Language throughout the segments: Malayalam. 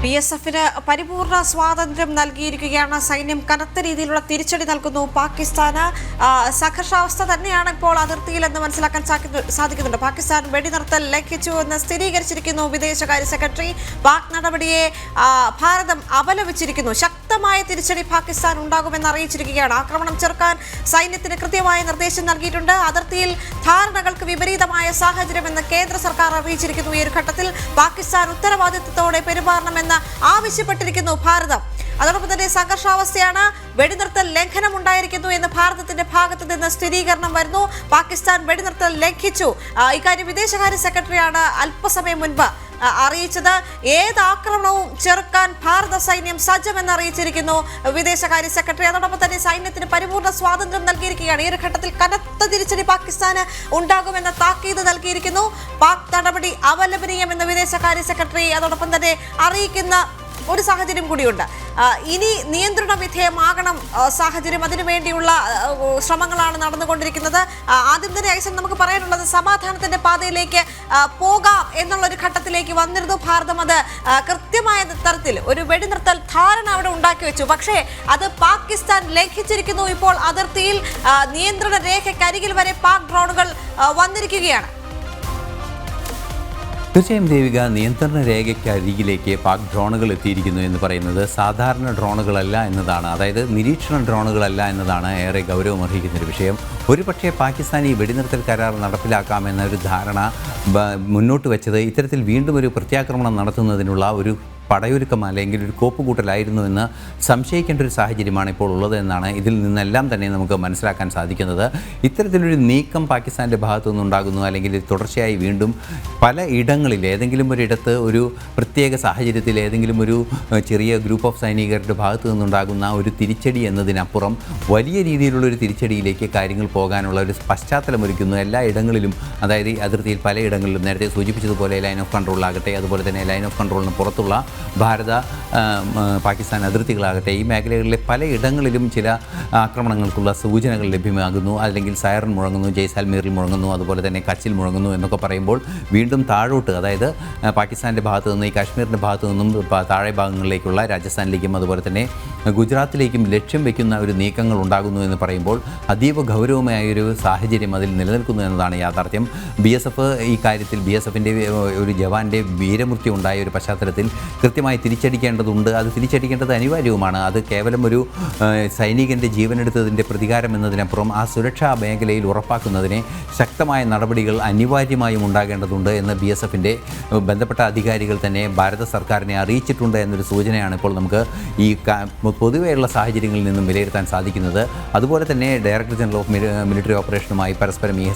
BSFന് പരിപൂർണ സ്വാതന്ത്ര്യം നൽകിയിരിക്കുകയാണ് സൈന്യം. കനത്ത രീതിയിലുള്ള തിരിച്ചടി നൽകുന്നു പാകിസ്ഥാന്. സംഘർഷാവസ്ഥ തന്നെയാണ് ഇപ്പോൾ അതിർത്തിയിലെന്ന് മനസ്സിലാക്കാൻ സാധിക്കുന്നുണ്ട്. പാകിസ്ഥാൻ വെടിനിർത്തൽ ലംഘിച്ചു എന്ന് സ്ഥിരീകരിച്ചിരിക്കുന്നു വിദേശകാര്യ സെക്രട്ടറി. പാക് നടപടിയെ ഭാരതം അപലപിച്ചിരിക്കുന്നു. ശക്തമായ തിരിച്ചടി പാകിസ്ഥാൻ ഉണ്ടാകുമെന്ന് അറിയിച്ചിരിക്കുകയാണ്. ആക്രമണം ചെറുക്കാൻ സൈന്യത്തിന് കൃത്യമായ നിർദ്ദേശം നൽകിയിട്ടുണ്ട്. അതിർത്തിയിൽ ധാരണകൾക്ക് വിപരീതമായ സാഹചര്യമെന്ന് കേന്ദ്ര സർക്കാർ അറിയിച്ചിരിക്കുന്നു. ഈ ഒരു ഘട്ടത്തിൽ പാകിസ്ഥാൻ ഉത്തരവാദിത്വത്തോടെ പെരുമാറണമെന്ന് ആവശ്യപ്പെട്ടിരിക്കുന്നു ഭാരതം. അതോടൊപ്പം തന്നെ സംഘർഷാവസ്ഥയാണ്, വെടിനിർത്തൽ ലംഘനം ഉണ്ടായിരിക്കുന്നു എന്ന് ഭാരതത്തിന്റെ ഭാഗത്ത് നിന്ന് സ്ഥിരീകരണം വരുന്നു. പാകിസ്ഥാൻ വെടിനിർത്തൽ ലംഘിച്ചു. ഇക്കാര്യം വിദേശകാര്യ സെക്രട്ടറിയാണ് അല്പസമയം മുൻപ് അറിയിച്ചത്. ഏത് ആക്രമണവും ചെറുക്കാൻ ഭാരത സൈന്യം സജ്ജമെന്ന് അറിയിച്ചിരിക്കുന്നു വിദേശകാര്യ സെക്രട്ടറി. അതോടൊപ്പം തന്നെ സൈന്യത്തിന് പരിപൂർണ സ്വാതന്ത്ര്യം നൽകിയിരിക്കുകയാണ്. ഈ ഒരു ഘട്ടത്തിൽ കനത്ത തിരിച്ചടി പാകിസ്ഥാന് ഉണ്ടാകുമെന്ന താക്കീത് നൽകിയിരിക്കുന്നു. പാക് നടപടി അപലപനീയമെന്ന് വിദേശകാര്യ സെക്രട്ടറി അതോടൊപ്പം തന്നെ അറിയിക്കുന്ന ഒരു സാഹചര്യം കൂടിയുണ്ട്. ഇനി നിയന്ത്രണ വിധേയമാകണം സാഹചര്യം, അതിനുവേണ്ടിയുള്ള ശ്രമങ്ങളാണ് നടന്നുകൊണ്ടിരിക്കുന്നത്. ആദ്യം തന്നെ ഐസൻ നമുക്ക് പറയാനുള്ളത് സമാധാനത്തിന്റെ പാതയിലേക്ക് പോകാം എന്നുള്ളൊരു ഘട്ടത്തിലേക്ക് വന്നിരുന്നു ഭാരതം. അത് കൃത്യമായ തരത്തിൽ ഒരു വെടിനിർത്തൽ ധാരണ അവിടെ ഉണ്ടാക്കി വെച്ചു. പക്ഷേ അത് പാകിസ്ഥാൻ ലംഘിച്ചിരിക്കുന്നു. ഇപ്പോൾ അതിർത്തിയിൽ നിയന്ത്രണ രേഖയ്ക്കരികിൽ വരെ പാക് ഡ്രോണുകൾ വന്നിരിക്കുകയാണ്. തീർച്ചയായും ദേവിക, നിയന്ത്രണ രേഖയ്ക്കരികിലേക്ക് പാക് ഡ്രോണുകൾ എത്തിയിരിക്കുന്നു എന്ന് പറയുന്നത് സാധാരണ ഡ്രോണുകളല്ല എന്നതാണ്, അതായത് നിരീക്ഷണ ഡ്രോണുകളല്ല എന്നതാണ് ഏറെ ഗൗരവമർഹിക്കുന്നൊരു വിഷയം. ഒരുപക്ഷേ പാകിസ്ഥാൻ ഈ വെടിനിർത്തൽ കരാർ നടപ്പിലാക്കാമെന്ന ഒരു ധാരണ മുന്നോട്ട് വെച്ചത് ഇത്തരത്തിൽ വീണ്ടും ഒരു പ്രത്യാക്രമണം നടത്തുന്നതിനുള്ള ഒരു പടയൊരുക്കം അല്ലെങ്കിൽ ഒരു കോപ്പുകൂട്ടലായിരുന്നു എന്ന് സംശയിക്കേണ്ട ഒരു സാഹചര്യമാണ് ഇപ്പോൾ ഉള്ളത് എന്നാണ് ഇതിൽ നിന്നെല്ലാം തന്നെ നമുക്ക് മനസ്സിലാക്കാൻ സാധിക്കുന്നത്. ഇത്തരത്തിലൊരു നീക്കം പാകിസ്ഥാൻ്റെ ഭാഗത്തു നിന്നുണ്ടാകുന്നു, അല്ലെങ്കിൽ തുടർച്ചയായി വീണ്ടും പല ഇടങ്ങളിൽ ഏതെങ്കിലും ഒരിടത്ത് ഒരു പ്രത്യേക സാഹചര്യത്തിൽ ഏതെങ്കിലും ഒരു ചെറിയ ഗ്രൂപ്പ് ഓഫ് സൈനികരുടെ ഭാഗത്തു നിന്നുണ്ടാകുന്ന ഒരു തിരിച്ചടി എന്നതിനപ്പുറം വലിയ രീതിയിലുള്ളൊരു തിരിച്ചടിയിലേക്ക് കാര്യങ്ങൾ പോകാനുള്ള ഒരു പശ്ചാത്തലം ഒരുക്കുന്നു എല്ലാ ഇടങ്ങളിലും. അതായത് അതിർത്തിയിൽ പലയിടങ്ങളിലും നേരത്തെ സൂചിപ്പിച്ചതുപോലെ ലൈൻ ഓഫ് കൺട്രോളാകട്ടെ, അതുപോലെ തന്നെ ലൈൻ ഓഫ് കൺട്രോളിന് പുറത്തുള്ള ഭാരത പാകിസ്ഥാൻ അതിർത്തികളാകട്ടെ, ഈ മേഖലകളിലെ പലയിടങ്ങളിലും ചില ആക്രമണങ്ങൾക്കുള്ള സൂചനകൾ ലഭ്യമാകുന്നു. അല്ലെങ്കിൽ സൈറൻ മുഴങ്ങുന്നു, ജയ്സാൽമീറിൽ മുഴങ്ങുന്നു, അതുപോലെ തന്നെ കച്ചിൽ മുഴങ്ങുന്നു എന്നൊക്കെ പറയുമ്പോൾ വീണ്ടും താഴോട്ട്, അതായത് പാകിസ്ഥാൻ്റെ ഭാഗത്തു നിന്ന് ഈ കാശ്മീരിൻ്റെ ഭാഗത്തു നിന്നും താഴെ ഭാഗങ്ങളിലേക്കുള്ള രാജസ്ഥാനിലേക്കും അതുപോലെ തന്നെ ഗുജറാത്തിലേക്കും ലക്ഷ്യം വയ്ക്കുന്ന ഒരു നീക്കങ്ങൾ ഉണ്ടാകുന്നു എന്ന് പറയുമ്പോൾ അതീവ ഗൗരവമായൊരു സാഹചര്യം അതിൽ നിലനിൽക്കുന്നു എന്നതാണ് യാഥാർത്ഥ്യം. BSF ഈ കാര്യത്തിൽ BSFൻ്റെ ഒരു ജവാൻ്റെ വീരമൃത്യു ഉണ്ടായ ഒരു പശ്ചാത്തലത്തിൽ കൃത്യമായി തിരിച്ചടിക്കേണ്ടതുണ്ട്. അത് തിരിച്ചടിക്കേണ്ടത് അനിവാര്യവുമാണ്. അത് കേവലം ഒരു സൈനികൻ്റെ ജീവനെടുത്തതിൻ്റെ പ്രതികാരം എന്നതിനപ്പുറം ആ സുരക്ഷാ മേഖലയിൽ ഉറപ്പാക്കുന്നതിന് ശക്തമായ നടപടികൾ അനിവാര്യമായും ഉണ്ടാകേണ്ടതുണ്ട് എന്ന് BSFൻ്റെ ബന്ധപ്പെട്ട അധികാരികൾ തന്നെ ഭാരത സർക്കാരിനെ അറിയിച്ചിട്ടുണ്ട് എന്നൊരു സൂചനയാണ് ഇപ്പോൾ നമുക്ക് ഈ പൊതുവെയുള്ള സാഹചര്യങ്ങളിൽ നിന്നും വിലയിരുത്താൻ സാധിക്കുന്നത്. അതുപോലെ തന്നെ ഡയറക്ടർ ജനറൽ ഓഫ് മിലിറ്ററി ഓപ്പറേഷനുമായി പരസ്പരം ഈ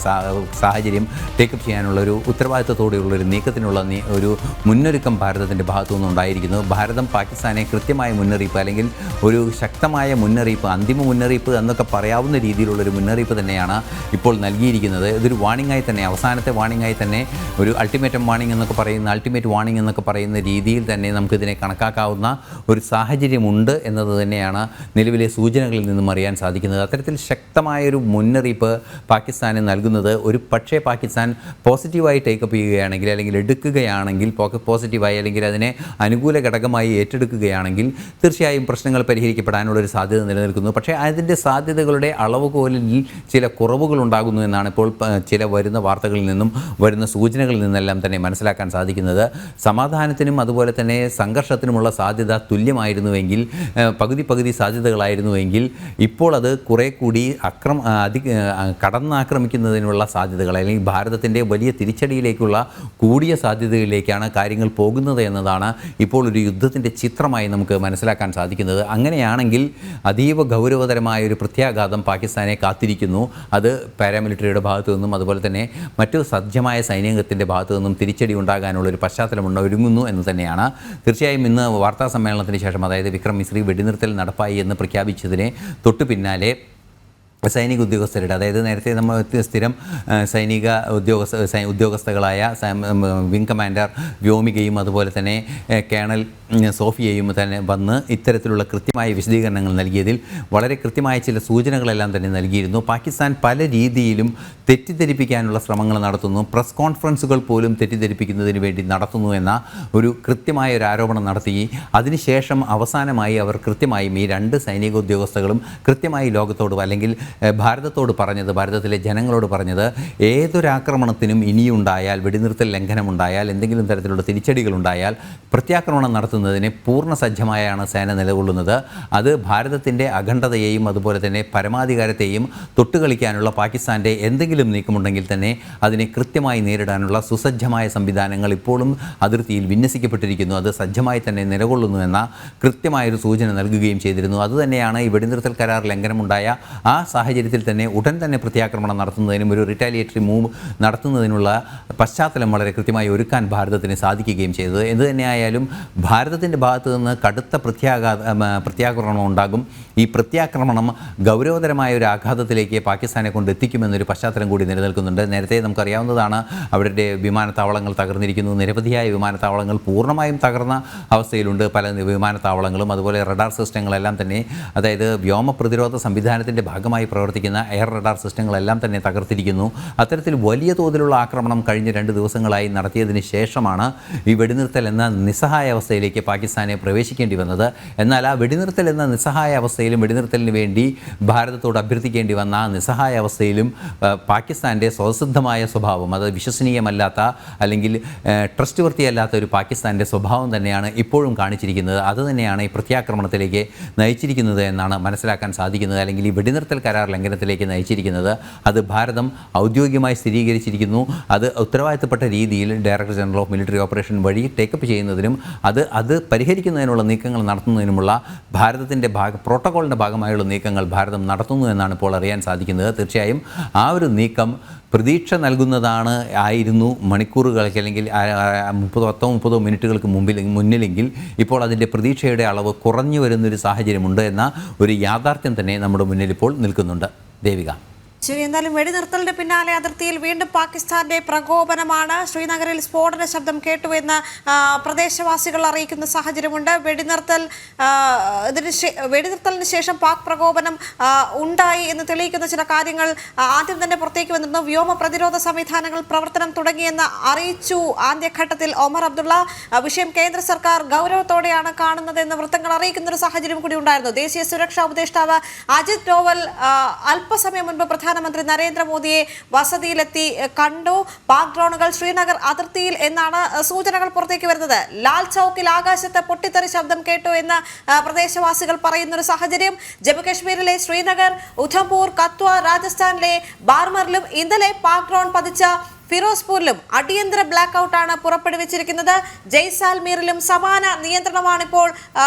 സാഹചര്യം ടേക്കപ്പ് ചെയ്യാനുള്ള ഒരു ഉത്തരവാദിത്തത്തോടെയുള്ളൊരു നീക്കത്തിനുള്ള ഒരു മുന്നൊരുക്കം ഭാരതത്തിൻ്റെ ഭാഗത്തു നിന്നുണ്ടായിരിക്കുന്നു. ഭാരതം പാകിസ്ഥാനെ കൃത്യമായ മുന്നറിയിപ്പ് അല്ലെങ്കിൽ ഒരു ശക്തമായ മുന്നറിയിപ്പ്, അന്തിമ മുന്നറിയിപ്പ് എന്നൊക്കെ പറയാവുന്ന രീതിയിലുള്ളൊരു മുന്നറിയിപ്പ് തന്നെയാണ് ഇപ്പോൾ നൽകിയിരിക്കുന്നത്. ഇതൊരു വാണിംഗായി തന്നെ, അവസാനത്തെ വാണിംഗായി തന്നെ, ഒരു അൾട്ടിമേറ്റം വാണിംഗ് എന്നൊക്കെ പറയുന്ന, അൾട്ടിമേറ്റ് വാണിംഗ് എന്നൊക്കെ പറയുന്ന രീതിയിൽ തന്നെ നമുക്കിതിനെ കണക്കാക്കാവുന്ന ഒരു സാഹചര്യമുണ്ട് എന്നത് തന്നെയാണ് നിലവിലെ സൂചനകളിൽ നിന്നും അറിയാൻ സാധിക്കുന്നത്. അത്തരത്തിൽ ശക്തമായൊരു മുന്നറിയിപ്പ് പാകിസ്ഥാന് നൽകുന്നത് ഒരു പക്ഷേ പാകിസ്ഥാൻ പോസിറ്റീവായി ടേക്കപ്പ് ചെയ്യുകയാണെങ്കിൽ, അല്ലെങ്കിൽ എടുക്കുകയാണെങ്കിൽ, പോസിറ്റീവായി അല്ലെങ്കിൽ അതിനെ അനുകൂല ഘടകമായി ഏറ്റെടുക്കുകയാണെങ്കിൽ തീർച്ചയായും പ്രശ്നങ്ങൾ പരിഹരിക്കപ്പെടാനുള്ളൊരു സാധ്യത നിലനിൽക്കുന്നു. പക്ഷേ അതിൻ്റെ സാധ്യതകളുടെ അളവുകോലിൽ ചില കുറവുകൾ ഉണ്ടാകുന്നു എന്നാണ് ഇപ്പോൾ ചില വരുന്ന വാർത്തകളിൽ നിന്നും വരുന്ന സൂചനകളിൽ നിന്നെല്ലാം തന്നെ മനസ്സിലാക്കാൻ സാധിക്കുന്നത്. സമാധാനത്തിനും അതുപോലെ തന്നെ സംഘർഷത്തിനുമുള്ള സാധ്യത തുല്യമായിരുന്നുവെങ്കിൽ, പകുതി സാധ്യതകളായിരുന്നുവെങ്കിൽ, ഇപ്പോൾ അത് കുറേ കൂടി കടന്നാക്രമിക്കുന്നതിനുള്ള സാധ്യതകൾ, അല്ലെങ്കിൽ ഭാരതത്തിൻ്റെ വലിയ തിരിച്ചടിയിലേക്കുള്ള കൂടിയ സാധ്യതകളിലേക്കാണ് കാര്യങ്ങൾ പോകുന്നത് എന്നതാണ് ഇപ്പോൾ ഒരു യുദ്ധത്തിൻ്റെ ചിത്രമായി നമുക്ക് മനസ്സിലാക്കാൻ സാധിക്കുന്നത്. അങ്ങനെയാണെങ്കിൽ അതീവ ഗൗരവതരമായ ഒരു പ്രത്യാഘാതം പാകിസ്ഥാനെ കാത്തിരിക്കുന്നു. അത് പാരാമിലിറ്ററിയുടെ ഭാഗത്തു നിന്നും അതുപോലെ തന്നെ മറ്റു സജ്ജമായ സൈനികത്തിൻ്റെ ഭാഗത്തു നിന്നും തിരിച്ചടി ഉണ്ടാകാനുള്ളൊരു പശ്ചാത്തലം ഒരുങ്ങുന്നു എന്ന് തന്നെയാണ്. തീർച്ചയായും ഇന്ന് വാർത്താ സമ്മേളനത്തിന് ശേഷം, അതായത് വിക്രം മിസ്രി വെടിനിർത്തൽ നടപ്പായി എന്ന് പ്രഖ്യാപിച്ചതിനെ തൊട്ടു പിന്നാലെ സൈനിക ഉദ്യോഗസ്ഥരുടെ, അതായത് നേരത്തെ നമ്മൾ സ്ഥിരം സൈനിക ഉദ്യോഗസ്ഥകളായ വിംഗ് കമാൻഡർ വ്യോമികയും അതുപോലെ തന്നെ കേണൽ സോഫിയയും തന്നെ വന്ന് ഇത്തരത്തിലുള്ള കൃത്യമായ വിശദീകരണങ്ങൾ നൽകിയതിൽ വളരെ കൃത്യമായ ചില സൂചനകളെല്ലാം തന്നെ നൽകിയിരുന്നു. പാകിസ്ഥാൻ പല രീതിയിലും തെറ്റിദ്ധരിപ്പിക്കാനുള്ള ശ്രമങ്ങൾ നടത്തുന്നു, പ്രസ് കോൺഫറൻസുകൾ പോലും തെറ്റിദ്ധരിപ്പിക്കുന്നതിന് വേണ്ടി നടത്തുന്നു എന്ന ഒരു കൃത്യമായ ഒരു ആരോപണം നടത്തി. അതിനുശേഷം അവസാനമായി അവർ കൃത്യമായും ഈ രണ്ട് സൈനിക ഉദ്യോഗസ്ഥകളും കൃത്യമായി ലോകത്തോട് അല്ലെങ്കിൽ ഭാരതത്തോട് പറഞ്ഞത്, ഭാരതത്തിലെ ജനങ്ങളോട് പറഞ്ഞത്, ഏതൊരാക്രമണത്തിനും ഇനിയുണ്ടായാൽ, വെടിനിർത്തൽ ലംഘനമുണ്ടായാൽ, എന്തെങ്കിലും തരത്തിലുള്ള തിരിച്ചടികളുണ്ടായാൽ പ്രത്യാക്രമണം നടത്തുന്നതിന് പൂർണ്ണ സജ്ജമായാണ് സേന നിലകൊള്ളുന്നത്. അത് ഭാരതത്തിൻ്റെ അഖണ്ഡതയെയും അതുപോലെ തന്നെ പരമാധികാരത്തെയും തൊട്ടുകളിക്കാനുള്ള പാകിസ്ഥാൻ്റെ എന്തെങ്കിലും നീക്കമുണ്ടെങ്കിൽ തന്നെ അതിനെ കൃത്യമായി നേരിടാനുള്ള സുസജ്ജമായ സംവിധാനങ്ങൾ ഇപ്പോഴും അതിർത്തിയിൽ വിന്യസിക്കപ്പെട്ടിരിക്കുന്നു. അത് സജ്ജമായി തന്നെ നിലകൊള്ളുന്നു എന്ന കൃത്യമായൊരു സൂചന നൽകുകയും ചെയ്തിരുന്നു. അതുതന്നെയാണ് ഈ വെടിനിർത്തൽ കരാർ ലംഘനമുണ്ടായ ആ സാഹചര്യത്തിൽ തന്നെ ഉടൻ തന്നെ പ്രത്യാക്രമണം നടത്തുന്നതിനും ഒരു റിറ്റാലിയേറ്ററി മൂവ് നടത്തുന്നതിനുള്ള പശ്ചാത്തലം വളരെ കൃത്യമായി ഒരുക്കാൻ ഭാരതത്തിന് സാധിക്കുകയും ചെയ്തത്. എന്ത് തന്നെയായാലും ഭാരതത്തിൻ്റെ ഭാഗത്ത് നിന്ന് കടുത്ത പ്രത്യാക്രമണം ഉണ്ടാകും. ഈ പ്രത്യാക്രമണം ഗൗരവതരമായ ഒരു ആഘാതത്തിലേക്ക് പാകിസ്ഥാനെ കൊണ്ട് എത്തിക്കുമെന്നൊരു പശ്ചാത്തലം കൂടി നിലനിൽക്കുന്നുണ്ട്. നേരത്തെ നമുക്കറിയാവുന്നതാണ്, അവരുടെ വിമാനത്താവളങ്ങൾ തകർന്നിരിക്കുന്നു. നിരവധിയായ വിമാനത്താവളങ്ങൾ പൂർണ്ണമായും തകർന്ന അവസ്ഥയിലുണ്ട്. പല വിമാനത്താവളങ്ങളും അതുപോലെ റഡാർ സിസ്റ്റങ്ങളെല്ലാം തന്നെ, അതായത് വ്യോമ പ്രതിരോധ സംവിധാനത്തിൻ്റെ ഭാഗമായി പ്രവർത്തിക്കുന്ന എയർ റഡാർ സിസ്റ്റങ്ങളെല്ലാം തന്നെ തകർത്തിരിക്കുന്നു. അത്തരത്തിൽ വലിയ തോതിലുള്ള ആക്രമണം കഴിഞ്ഞ 2 ദിവസങ്ങളായി നടത്തിയതിന് ശേഷമാണ് ഈ വെടിനിർത്തൽ എന്ന നിസ്സഹായ അവസ്ഥയിലേക്ക് പാകിസ്ഥാനെ പ്രവേശിക്കേണ്ടി വന്നത്. എന്നാൽ ആ വെടിനിർത്തൽ എന്ന നിസ്സഹായ അവസ്ഥയിലും വെടിനിർത്തലിന് വേണ്ടി ഭാരതത്തോട് അഭ്യർത്ഥിക്കേണ്ടി വന്ന ആ നിസ്സഹായ അവസ്ഥയിലും പാകിസ്ഥാൻ്റെ സ്വതസിദ്ധമായ സ്വഭാവം, അത് വിശ്വസനീയമല്ലാത്ത അല്ലെങ്കിൽ ട്രസ്റ്റ് വർത്തിയല്ലാത്ത ഒരു പാകിസ്ഥാൻ്റെ സ്വഭാവം തന്നെയാണ് ഇപ്പോഴും കാണിച്ചിരിക്കുന്നത്. അതുതന്നെയാണ് ഈ പ്രത്യാക്രമണത്തിലേക്ക് നയിച്ചിരിക്കുന്നത് എന്നാണ് മനസ്സിലാക്കാൻ സാധിക്കുന്നത്. അല്ലെങ്കിൽ ഈ വെടിനിർത്തൽ കരാർ ലംഘനത്തിലേക്ക് നയിച്ചിരിക്കുന്നത്. അത് ഭാരതം ഔദ്യോഗികമായി സ്ഥിരീകരിച്ചിരിക്കുന്നു. അത് ഉത്തരവാദിത്തപ്പെട്ട രീതിയിൽ director general of military operation വഴി ടേക്കപ്പ് ചെയ്യുന്നതിനും അത് പരിഹരിക്കുന്നതിനുള്ള നീക്കങ്ങൾ നടത്തുന്നതിനുമുള്ള ഭാരതത്തിൻ്റെ പ്രോട്ടോക്കോളിൻ്റെ ഭാഗമായുള്ള നീക്കങ്ങൾ ഭാരതം നടത്തുന്നു എന്നാണ് ഇപ്പോൾ അറിയാൻ സാധിക്കുന്നത്. തീർച്ചയായും ആ ഒരു നീക്കം പ്രതീക്ഷ നൽകുന്നതാണ് ആയിരുന്നു മണിക്കൂറുകൾക്ക് അല്ലെങ്കിൽ 30 മിനിറ്റുകൾക്ക് മുന്നിലെങ്കിൽ ഇപ്പോൾ അതിൻ്റെ പ്രതീക്ഷയുടെ അളവ് കുറഞ്ഞു വരുന്നൊരു സാഹചര്യമുണ്ട് എന്ന ഒരു യാഥാർത്ഥ്യം തന്നെ നമ്മുടെ മുന്നിൽ ഇപ്പോൾ നിൽക്കുന്നുണ്ട്. ദേവിക. ശരി, എന്നാലും വെടിനിർത്തലിന് പിന്നാലെ അതിർത്തിയിൽ വീണ്ടും പാകിസ്ഥാന്റെ പ്രകോപനമാണ്. ശ്രീനഗറിൽ സ്ഫോടന ശബ്ദം കേട്ടുവെന്ന് പ്രദേശവാസികൾ അറിയിക്കുന്ന സാഹചര്യമുണ്ട്. വെടിനിർത്തലിന് ശേഷം പാക് പ്രകോപനം ഉണ്ടായി എന്ന് തെളിയിക്കുന്ന ചില കാര്യങ്ങൾ ആദ്യം തന്നെ പുറത്തേക്ക് വന്നിരുന്നു. വ്യോമ പ്രതിരോധ സംവിധാനങ്ങൾ പ്രവർത്തനം തുടങ്ങിയെന്ന് അറിയിച്ചു ആദ്യഘട്ടത്തിൽ ഒമർ അബ്ദുള്ള. വിഷയം കേന്ദ്ര സർക്കാർ ഗൗരവത്തോടെയാണ് കാണുന്നതെന്ന് വൃത്തങ്ങൾ അറിയിക്കുന്ന ഒരു സാഹചര്യം കൂടി ഉണ്ടായിരുന്നു. ദേശീയ സുരക്ഷാ ഉപദേഷ്ടാവ് അജിത് ഡോവൽ അല്പസമയം മുൻപ് പ്രധാനമന്ത്രി നരേന്ദ്രമോദിയെ വസതിയിലെത്തി കണ്ടു. പാക് ഡ്രോണുകൾ ശ്രീനഗർ അതിർത്തിയിൽ എന്നാണ് സൂചനകൾ പുറത്തേക്ക് വരുന്നത്. ലാൽ ചൌക്കിൽ ആകാശത്ത് പൊട്ടിത്തെറി ശബ്ദം കേട്ടു എന്ന് പ്രദേശവാസികൾ പറയുന്ന ഒരു സാഹചര്യം. ജമ്മുകശ്മീരിലെ ശ്രീനഗർ, ഉധംപൂർ, കത്വ, രാജസ്ഥാനിലെ ബാർമറിലും ഇന്നലെ പാക് ഡ്രോൺ പതിച്ച ഫിറോസ്പൂരിലും അടിയന്തര ബ്ലാക്ക് ഔട്ടാണ് പുറപ്പെടുവിച്ചിരിക്കുന്നത്. ജയ്സാൽമീറിലും സമാന നിയന്ത്രണമാണ് ഇപ്പോൾ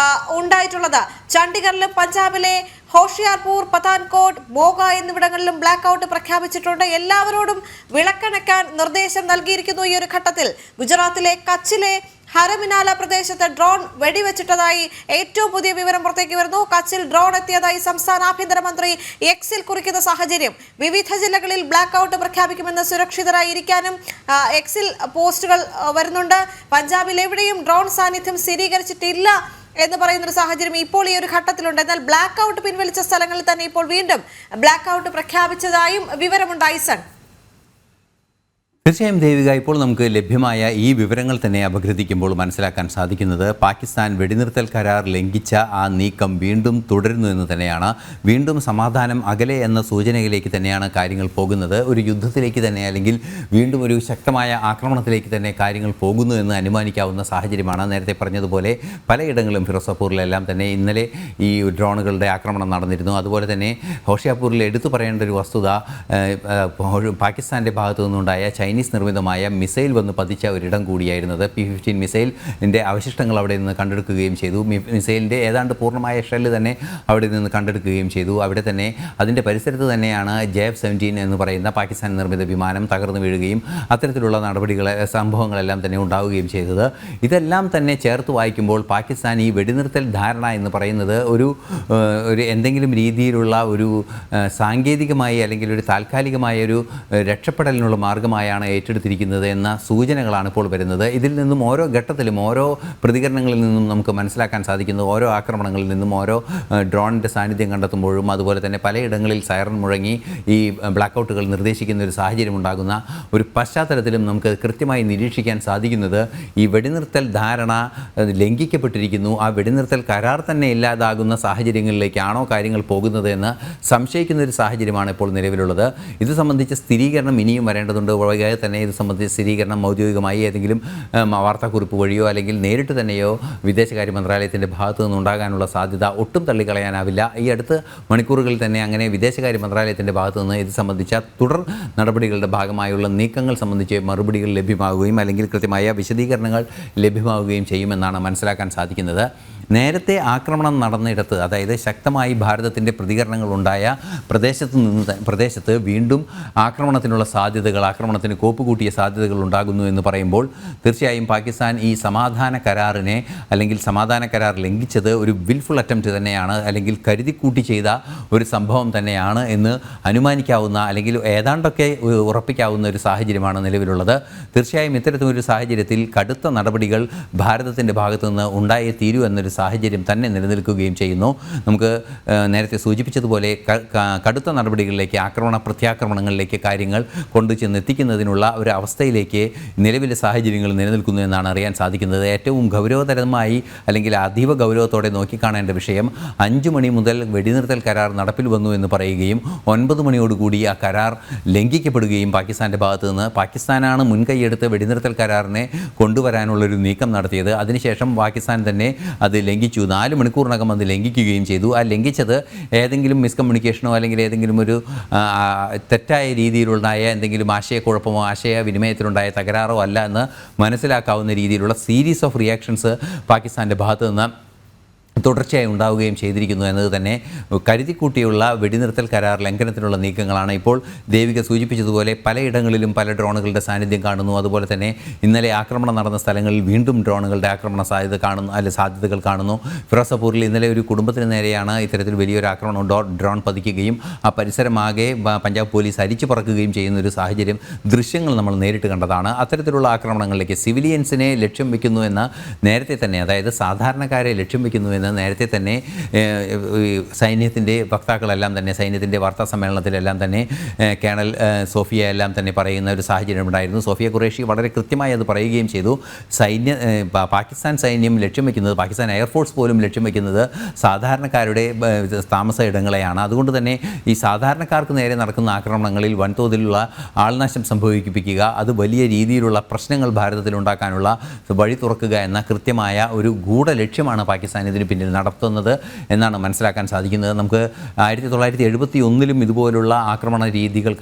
ഉണ്ടായിട്ടുള്ളത്. ചണ്ഡീഗഡിലും പഞ്ചാബിലെ ഹോഷിയാർപൂർ, പത്താൻകോട്ട്, മോഗ എന്നിവിടങ്ങളിലും ബ്ലാക്ക് ഔട്ട് പ്രഖ്യാപിച്ചിട്ടുണ്ട്. എല്ലാവരോടും വിളക്കണയ്ക്കാൻ നിർദ്ദേശം നൽകിയിരിക്കുന്നു ഈ ഒരു ഘട്ടത്തിൽ. ഗുജറാത്തിലെ കച്ചിലെ ഹരമിനാല പ്രദേശത്ത് ഡ്രോൺ വെടിവെച്ചിട്ടതായി ഏറ്റവും പുതിയ വിവരം പുറത്തേക്ക് വരുന്നു. കച്ചിൽ ഡ്രോൺ എത്തിയതായി സംസ്ഥാന ആഭ്യന്തരമന്ത്രി എക്സിൽ കുറിക്കുന്ന സാഹചര്യം. വിവിധ ജില്ലകളിൽ ബ്ലാക്ക് ഔട്ട് പ്രഖ്യാപിക്കുമെന്ന് സുരക്ഷിതരായി ഇരിക്കാനും എക്സിൽ പോസ്റ്റുകൾ വരുന്നുണ്ട്. പഞ്ചാബിൽ എവിടെയും ഡ്രോൺ സാന്നിധ്യം സ്ഥിരീകരിച്ചിട്ടില്ല എന്ന് പറയുന്നൊരു സാഹചര്യം ഇപ്പോൾ ഈ ഒരു ഘട്ടത്തിലുണ്ട്. എന്നാൽ ബ്ലാക്ക് ഔട്ട് പിൻവലിച്ച സ്ഥലങ്ങളിൽ തന്നെ ഇപ്പോൾ വീണ്ടും ബ്ലാക്ക് ഔട്ട് പ്രഖ്യാപിച്ചതായും വിവരമുണ്ട്. ഐസൺ. തീർച്ചയായും ദേവിക, ഇപ്പോൾ നമുക്ക് ലഭ്യമായ ഈ വിവരങ്ങൾ തന്നെ അപഗ്രഥിക്കുമ്പോൾ മനസ്സിലാക്കാൻ സാധിക്കുന്നത് പാകിസ്ഥാൻ വെടിനിർത്തൽ കരാർ ലംഘിച്ച ആ നീക്കം വീണ്ടും തുടരുന്നു എന്ന് തന്നെയാണ്. വീണ്ടും സമാധാനം അകലെ എന്ന സൂചനയിലേക്ക് തന്നെയാണ് കാര്യങ്ങൾ പോകുന്നത്. ഒരു യുദ്ധത്തിലേക്ക് തന്നെ അല്ലെങ്കിൽ വീണ്ടും ഒരു ശക്തമായ ആക്രമണത്തിലേക്ക് തന്നെ കാര്യങ്ങൾ പോകുന്നു എന്ന് അനുമാനിക്കാവുന്ന സാഹചര്യമാണ്. നേരത്തെ പറഞ്ഞതുപോലെ പലയിടങ്ങളിലും ഫിറോസപൂരിലെല്ലാം തന്നെ ഇന്നലെ ഈ ഡ്രോണുകളുടെ ആക്രമണം നടന്നിരുന്നു. അതുപോലെ തന്നെ ഹോഷിയാപൂരിൽ എടുത്തു പറയേണ്ട ഒരു വസ്തുത, പാകിസ്ഥാൻ്റെ ഭാഗത്തു നിന്നുണ്ടായ ചൈനീസ് ചൈനീസ് നിർമ്മിതമായ മിസൈൽ വന്ന് പതിച്ച ഒരിടം കൂടിയായിരുന്നത്. P-15 മിസൈലിൻ്റെ അവശിഷ്ടങ്ങൾ അവിടെ നിന്ന് കണ്ടെടുക്കുകയും ചെയ്തു. മിസൈലിൻ്റെ ഏതാണ്ട് പൂർണ്ണമായ ഷെല്ല് തന്നെ അവിടെ നിന്ന് കണ്ടെടുക്കുകയും ചെയ്തു. അവിടെ തന്നെ അതിൻ്റെ പരിസരത്ത് തന്നെയാണ് JF-17 എന്ന് പറയുന്ന പാകിസ്ഥാൻ നിർമ്മിത വിമാനം തകർന്നു വീഴുകയും അത്തരത്തിലുള്ള സംഭവങ്ങളെല്ലാം തന്നെ ഉണ്ടാവുകയും ചെയ്തത്. ഇതെല്ലാം തന്നെ ചേർത്ത് വായിക്കുമ്പോൾ പാകിസ്ഥാൻ ഈ വെടിനിർത്തൽ ധാരണ എന്ന് പറയുന്നത് ഒരു എന്തെങ്കിലും രീതിയിലുള്ള ഒരു സാങ്കേതികമായി അല്ലെങ്കിൽ ഒരു താൽക്കാലികമായ ഒരു രക്ഷപ്പെടലിനുള്ള മാർഗമായാണ് ഏറ്റെടുത്തിരിക്കുന്നത് എന്ന സൂചനകളാണ് ഇപ്പോൾ വരുന്നത്. ഇതിൽ നിന്നും ഓരോ ഘട്ടത്തിലും ഓരോ പ്രതികരണങ്ങളിൽ നിന്നും നമുക്ക് മനസ്സിലാക്കാൻ സാധിക്കുന്നത് ഓരോ ആക്രമണങ്ങളിൽ നിന്നും ഓരോ ഡ്രോണിൻ്റെ സാന്നിധ്യം കണ്ടെത്തുമ്പോഴും അതുപോലെ തന്നെ പലയിടങ്ങളിൽ സൈറൺ മുഴങ്ങി ഈ ബ്ലാക്കൗട്ടുകൾ നിർദ്ദേശിക്കുന്ന ഒരു സാഹചര്യം ഉണ്ടാകുന്ന ഒരു പശ്ചാത്തലത്തിലും നമുക്ക് കൃത്യമായി നിരീക്ഷിക്കാൻ സാധിക്കുന്നത് ഈ വെടിനിർത്തൽ ധാരണ ലംഘിക്കപ്പെട്ടിരിക്കുന്നു. ആ വെടിനിർത്തൽ കരാർ തന്നെ ഇല്ലാതാകുന്ന സാഹചര്യങ്ങളിലേക്കാണോ കാര്യങ്ങൾ പോകുന്നത് എന്ന് സംശയിക്കുന്ന ഒരു സാഹചര്യമാണ് ഇപ്പോൾ നിലവിലുള്ളത്. ഇത് സംബന്ധിച്ച സ്ഥിരീകരണം ഇനിയും വരേണ്ടതുണ്ട്. വൈകാതെ തന്നെ ഇത് സംബന്ധിച്ച സ്ഥിരീകരണം ഔദ്യോഗികമായി ഏതെങ്കിലും വാർത്താക്കുറിപ്പ് വഴിയോ അല്ലെങ്കിൽ നേരിട്ട് തന്നെയോ വിദേശകാര്യ മന്ത്രാലയത്തിൻ്റെ ഭാഗത്തു നിന്നുണ്ടാകാനുള്ള സാധ്യത ഒട്ടും തള്ളിക്കളയാനാവില്ല. ഈ അടുത്ത മണിക്കൂറുകളിൽ തന്നെ അങ്ങനെ വിദേശകാര്യ മന്ത്രാലയത്തിൻ്റെ ഭാഗത്തു നിന്ന് ഇത് സംബന്ധിച്ച തുടർ നടപടികളുടെ ഭാഗമായുള്ള നീക്കങ്ങൾ സംബന്ധിച്ച് മറുപടികൾ ലഭ്യമാവുകയും അല്ലെങ്കിൽ കൃത്യമായ വിശദീകരണങ്ങൾ ലഭ്യമാവുകയും ചെയ്യുമെന്നാണ് മനസ്സിലാക്കാൻ സാധിക്കുന്നത്. നേരത്തെ ആക്രമണം നടന്നിടത്ത്, അതായത് ശക്തമായി ഭാരതത്തിൻ്റെ പ്രതികരണങ്ങളുണ്ടായ പ്രദേശത്ത് വീണ്ടും ആക്രമണത്തിനുള്ള സാധ്യതകൾ, ആക്രമണത്തിന് കോപ്പുകൂട്ടിയ സാധ്യതകൾ ഉണ്ടാകുന്നു എന്ന് പറയുമ്പോൾ തീർച്ചയായും പാകിസ്ഥാൻ ഈ സമാധാന കരാറിനെ അല്ലെങ്കിൽ സമാധാന കരാർ ലംഘിച്ചത് ഒരു വിൽഫുൾ അറ്റംപ്റ്റ് തന്നെയാണ്, അല്ലെങ്കിൽ കരുതിക്കൂട്ടി ചെയ്ത ഒരു സംഭവം തന്നെയാണ് എന്ന് അനുമാനിക്കാവുന്ന അല്ലെങ്കിൽ ഏതാണ്ടൊക്കെ ഉറപ്പിക്കാവുന്ന ഒരു സാഹചര്യമാണ് നിലവിലുള്ളത്. തീർച്ചയായും ഇത്തരത്തിലൊരു സാഹചര്യത്തിൽ കടുത്ത നടപടികൾ ഭാരതത്തിൻ്റെ ഭാഗത്തു നിന്ന് ഉണ്ടായേ തീരൂ എന്നൊരു സാഹചര്യം തന്നെ നിലനിൽക്കുകയും ചെയ്യുന്നു. നമുക്ക് നേരത്തെ സൂചിപ്പിച്ചതുപോലെ കടുത്ത നടപടികളിലേക്ക്, പ്രത്യാക്രമണങ്ങളിലേക്ക് കാര്യങ്ങൾ കൊണ്ടുചെന്നെത്തിക്കുന്നതിനുള്ള ഒരു അവസ്ഥയിലേക്ക് നിലവിലെ സാഹചര്യങ്ങൾ നിലനിൽക്കുന്നു എന്നാണ് അറിയാൻ സാധിക്കുന്നത്. ഏറ്റവും ഗൗരവതരമായി അല്ലെങ്കിൽ അതീവ ഗൗരവത്തോടെ നോക്കിക്കാണേണ്ട വിഷയം 5 മണി മുതൽ വെടിനിർത്തൽ കരാർ നടപ്പിൽ വന്നു എന്ന് പറയുകയും 9 മണിയോടുകൂടി ആ കരാർ ലംഘിക്കപ്പെടുകയും പാകിസ്ഥാൻ്റെ ഭാഗത്തു നിന്ന് പാകിസ്ഥാനാണ് മുൻകൈയെടുത്ത് വെടിനിർത്തൽ കരാറിനെ കൊണ്ടുവരാനുള്ളൊരു നീക്കം നടത്തിയത്. അതിനുശേഷം പാകിസ്ഥാൻ തന്നെ അത് ലംഘിച്ചു. 4 മണിക്കൂറിനകം അത് ലംഘിക്കുകയും ചെയ്തു. ആ ലംഘിച്ചത് ഏതെങ്കിലും മിസ്കമ്മ്യൂണിക്കേഷനോ അല്ലെങ്കിൽ ഏതെങ്കിലും ഒരു തെറ്റായ രീതിയിലുണ്ടായ എന്തെങ്കിലും ആശയക്കുഴപ്പമോ ആശയവിനിമയത്തിലുണ്ടായ തകരാറോ അല്ല എന്ന് മനസ്സിലാക്കാവുന്ന രീതിയിലുള്ള സീരീസ് ഓഫ് റിയാക്ഷൻസ് പാകിസ്ഥാൻ്റെ ഭാഗത്തു നിന്ന് തുടർച്ചയായി ഉണ്ടാവുകയും ചെയ്തിരിക്കുന്നു എന്നത് തന്നെ കരുതിക്കൂട്ടിയുള്ള വെടിനിർത്തൽ കരാർ ലംഘനത്തിനുള്ള നീക്കങ്ങളാണ്. ഇപ്പോൾ ദേവിക സൂചിപ്പിച്ചതുപോലെ പലയിടങ്ങളിലും പല ഡ്രോണുകളുടെ സാന്നിധ്യം കാണുന്നു. അതുപോലെ തന്നെ ഇന്നലെ ആക്രമണം നടന്ന സ്ഥലങ്ങളിൽ വീണ്ടും ഡ്രോണുകളുടെ ആക്രമണ സാധ്യതകൾ കാണുന്നു. ഫിറോസപൂരിൽ ഇന്നലെ ഒരു കുടുംബത്തിന് നേരെയാണ് ഇത്തരത്തിൽ വലിയൊരു ആക്രമണം ഡ്രോൺ പതിക്കുകയും ആ പരിസരമാകെ പഞ്ചാബ് പോലീസ് അരിച്ചു പറക്കുകയും ചെയ്യുന്ന ഒരു സാഹചര്യം ദൃശ്യങ്ങൾ നമ്മൾ നേരിട്ട് കണ്ടതാണ്. അത്തരത്തിലുള്ള ആക്രമണങ്ങളിലേക്ക് സിവിലിയൻസിനെ ലക്ഷ്യം വയ്ക്കുന്നു എന്ന് നേരത്തെ തന്നെ, അതായത് സാധാരണക്കാരെ ലക്ഷ്യം വയ്ക്കുന്നു എന്ന് നേരത്തെ തന്നെ സൈന്യത്തിൻ്റെ വക്താക്കളെല്ലാം തന്നെ, സൈന്യത്തിൻ്റെ വാർത്താ സമ്മേളനത്തിലെല്ലാം തന്നെ കേണൽ സോഫിയ എല്ലാം തന്നെ പറയുന്ന ഒരു സാഹചര്യം ഉണ്ടായിരുന്നു. സോഫിയ ഖുറേഷി വളരെ കൃത്യമായി അത് പറയുകയും ചെയ്തു. പാകിസ്ഥാൻ സൈന്യം ലക്ഷ്യം വയ്ക്കുന്നത്, പാകിസ്ഥാൻ എയർഫോഴ്സ് പോലും ലക്ഷ്യം വയ്ക്കുന്നത് സാധാരണക്കാരുടെ താമസ ഇടങ്ങളെയാണ്. അതുകൊണ്ട് തന്നെ ഈ സാധാരണക്കാർക്ക് നേരെ നടക്കുന്ന ആക്രമണങ്ങളിൽ വൻതോതിലുള്ള ആൾനാശം സംഭവിപ്പിക്കുക, അത് വലിയ രീതിയിലുള്ള പ്രശ്നങ്ങൾ ഭാരതത്തിൽ ഉണ്ടാക്കാനുള്ള വഴി തുറക്കുക എന്ന കൃത്യമായ ഒരു ഗൂഢലക്ഷ്യമാണ് പാകിസ്ഥാൻ ഇതിന് പിന്നിൽ നടത്തുന്നത് എന്നാണ് മനസ്സിലാക്കാൻ സാധിക്കുന്നത്. നമുക്ക് 1971 ഇതുപോലുള്ള ആക്രമണ രീതികൾ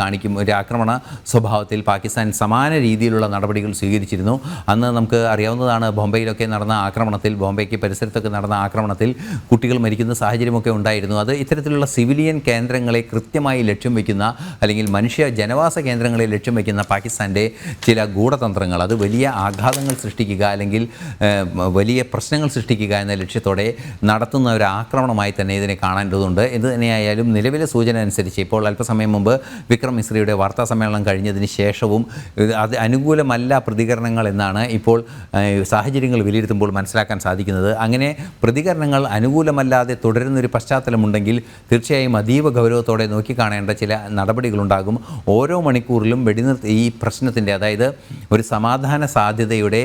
ഒരു ആക്രമണ സ്വഭാവത്തിൽ പാകിസ്ഥാൻ സമാന രീതിയിലുള്ള നടപടികൾ സ്വീകരിച്ചിരുന്നു. അന്ന് നമുക്ക് അറിയാവുന്നതാണ്, ബോംബെയിലൊക്കെ നടന്ന ആക്രമണത്തിൽ, ബോംബെക്ക് പരിസരത്തൊക്കെ നടന്ന ആക്രമണത്തിൽ കുട്ടികൾ മരിക്കുന്ന സാഹചര്യമൊക്കെ ഉണ്ടായിരുന്നു. അത് ഇത്തരത്തിലുള്ള സിവിലിയൻ കേന്ദ്രങ്ങളെ കൃത്യമായി ലക്ഷ്യം വയ്ക്കുന്ന അല്ലെങ്കിൽ ജനവാസ കേന്ദ്രങ്ങളെ ലക്ഷ്യം വയ്ക്കുന്ന പാകിസ്ഥാൻ്റെ ചില ഗൂഢതന്ത്രങ്ങൾ, അത് വലിയ ആഘാതങ്ങൾ സൃഷ്ടിക്കുക അല്ലെങ്കിൽ വലിയ പ്രശ്നങ്ങൾ സൃഷ്ടിക്കുക എന്ന ലക്ഷ്യത്തോടെ നടത്തുന്ന ഒരു ആക്രമണമായി തന്നെ ഇതിനെ കാണേണ്ടതുണ്ട്. ഇത് തന്നെയായാലും നിലവിലെ സൂചന അനുസരിച്ച് ഇപ്പോൾ അല്പസമയം മുമ്പ് വിക്രം മിശ്രയുടെ വാർത്താ സമ്മേളനം കഴിഞ്ഞതിന് ശേഷവും അത് അനുകൂലമല്ല പ്രതികരണങ്ങൾ എന്നാണ് ഇപ്പോൾ സാഹചര്യങ്ങൾ വിലയിരുത്തുമ്പോൾ മനസ്സിലാക്കാൻ സാധിക്കുന്നത്. അങ്ങനെ പ്രതികരണങ്ങൾ അനുകൂലമല്ലാതെ തുടരുന്നൊരു പശ്ചാത്തലമുണ്ടെങ്കിൽ തീർച്ചയായും അതീവ ഗൗരവത്തോടെ നോക്കിക്കാണേണ്ട ചില നടപടികളുണ്ടാകും. ഓരോ മണിക്കൂറിലും ഈ പ്രശ്നത്തിൻ്റെ, അതായത് ഒരു സമാധാന സാധ്യതയുടെ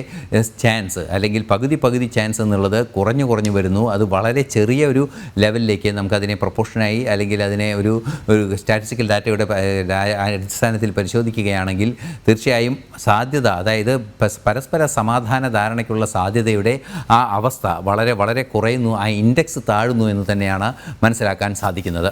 ചാൻസ് അല്ലെങ്കിൽ പകുതി ചാൻസ് എന്നുള്ളത് കുറഞ്ഞു വരുന്നു. അത് വളരെ ചെറിയ ഒരു ലെവലിലേക്ക് നമുക്കതിനെ പ്രൊപ്പോർഷനായി അല്ലെങ്കിൽ അതിനെ ഒരു സ്റ്റാറ്റിസ്റ്റിക്കൽ ഡാറ്റയുടെ അടിസ്ഥാനത്തിൽ പരിശോധിക്കുകയാണെങ്കിൽ തീർച്ചയായും സാധ്യത, അതായത് പരസ്പര സമാധാന ധാരണയ്ക്കുള്ള സാധ്യതയുടെ ആ അവസ്ഥ വളരെ കുറയുന്നു, ആ ഇൻഡെക്സ് താഴുന്നു എന്ന് തന്നെയാണ് മനസ്സിലാക്കാൻ സാധിക്കുന്നത്.